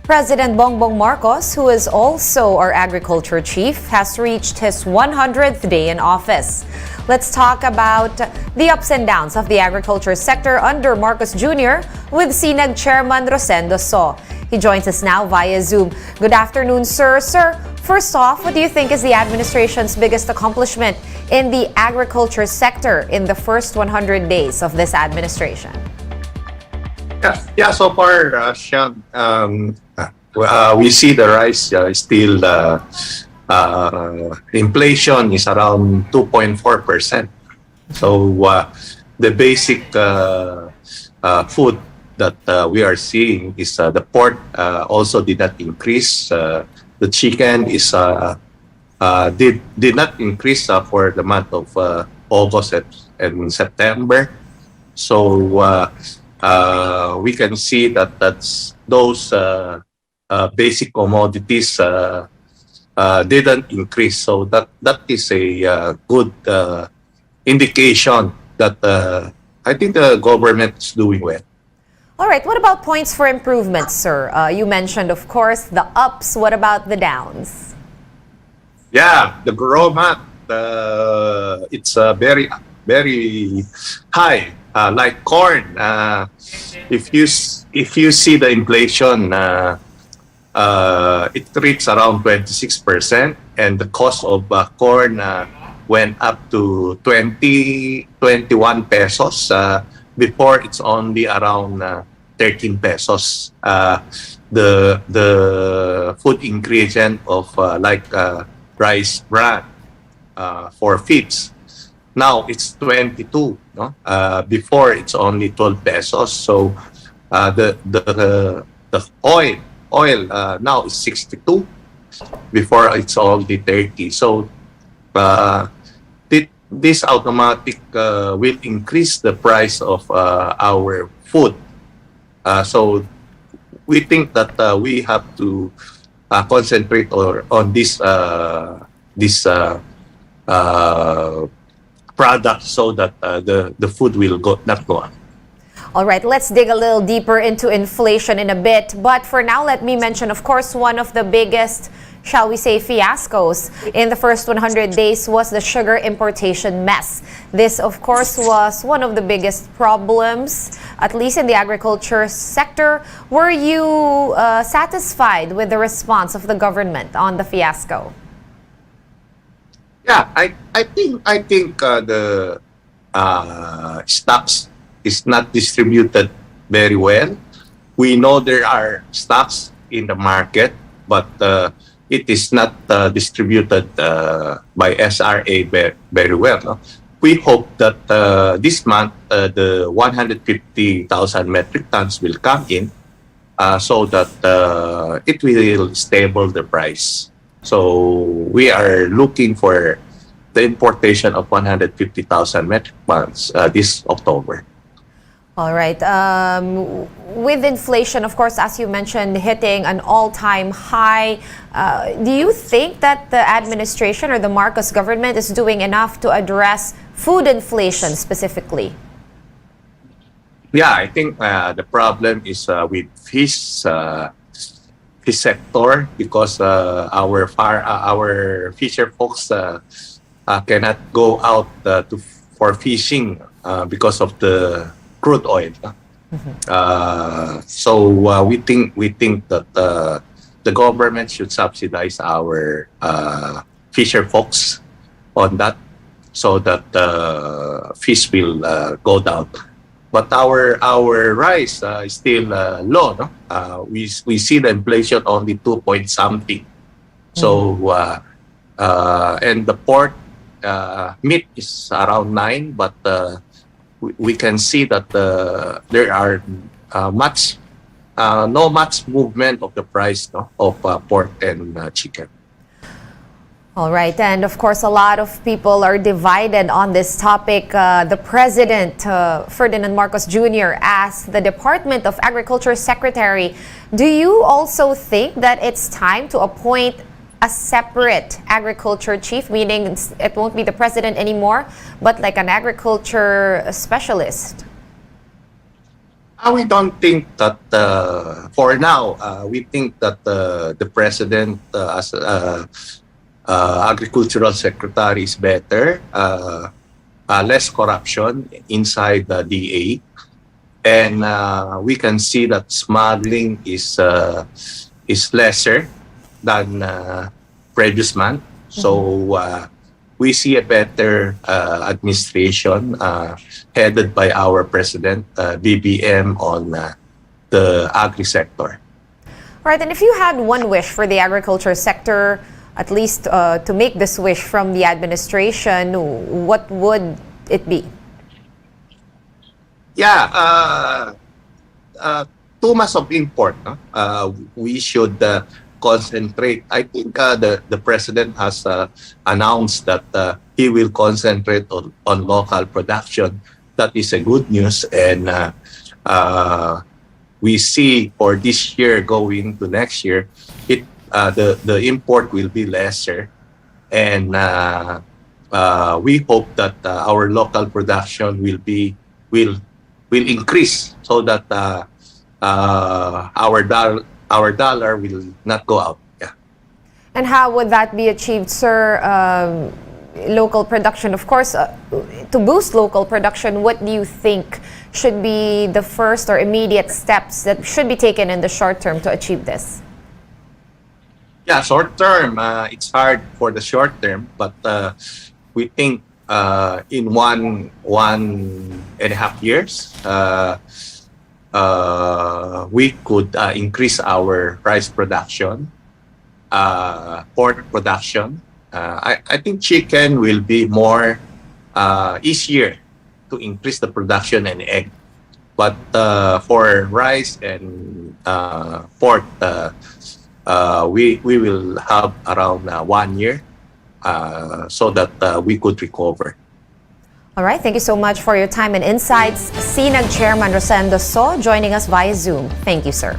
President Bongbong Marcos, who is also our agriculture chief, has reached his 100th day in office. Let's talk about the ups and downs of the agriculture sector under Marcos Jr. with SINAG Chairman Rosendo So. He joins us now via Zoom. Good afternoon, sir. Sir, first off, what do you think is the administration's biggest accomplishment in the agriculture sector in the first 100 days of this administration? So far, Sean, we see the rise still. Inflation is around 2.4%. So the basic food that we are seeing is the pork also did not increase. The chicken is did not increase for the month of August and September. So we can see that those basic commodities didn't increase. So that is a good indication that I think the government is doing well. All right, what about points for improvement, sir? You mentioned, of course, the ups. What about the downs? Yeah, the grow mat, it's very high. Like corn, if you see the inflation, it reached around 26%, and the cost of corn went up to 21 pesos. Before, it's only around 13 pesos. The food ingredient of rice bran for feeds, now it's 22. No, before it's only 12 pesos. So the oil now is 62. Before it's only 30. So this automatic will increase the price of our food. So we think that we have to concentrate on this product so that the food will not go up. All right, let's dig a little deeper into inflation in a bit. But for now, let me mention, of course, one of the biggest, shall we say, fiascos in the first 100 days was the sugar importation mess. This, of course, was one of the biggest problems, at least in the agriculture sector. Were you satisfied with the response of the government on the fiasco? Yeah, I think the stocks is not distributed very well. We know there are stocks in the market, but it is not distributed by SRA very well. No? We hope that this month the 150,000 metric tons will come in so that it will stable the price. So we are looking for the importation of 150,000 metric tons this October. All right. With inflation, of course, as you mentioned, hitting an all-time high, do you think that the administration or the Marcos government is doing enough to address food inflation specifically? Yeah, I think the problem is with fish sector, because our fisher folks cannot go out for fishing because of the crude oil. So we think that the government should subsidize our fisher folks on that, so that fish will go down. But our rice is still low. No? We see the inflation only 2 point something. So and the pork meat is around 9, but we can see that there are no much movement of the price of pork and chicken. All right, and of course, a lot of people are divided on this topic. The President, Ferdinand Marcos Jr., asked the Department of Agriculture Secretary, do you also think that it's time to appoint a separate agriculture chief, meaning it won't be the President anymore, but like an agriculture specialist? We don't think that for now. We think that the president, as agricultural secretary, is better. Less corruption inside the DA, and we can see that smuggling is lesser than previous month. So we see a better administration headed by our president, BBM, on the agri sector. All right, and if you had one wish for the agriculture sector, at least to make this wish from the administration, what would it be? Yeah, too much of import. No? We should concentrate. I think the president has announced that he will concentrate on local production. That is a good news, and we see for this year going to next year, the import will be lesser, and we hope that our local production will increase so that our dollar will not go out. Yeah. And how would that be achieved, sir? Local production, of course, to boost local production, what do you think should be the first or immediate steps that should be taken in the short term to achieve this? Yeah, short term, it's hard for the short term, but we think in 1.5 years, we could increase our rice production, pork production. I think chicken will be more easier to increase the production and egg. But for rice and pork, we will have around 1 year so that we could recover. All right, thank you so much for your time and insights. SINAG Chairman Rosendo So joining us via Zoom. Thank you, sir.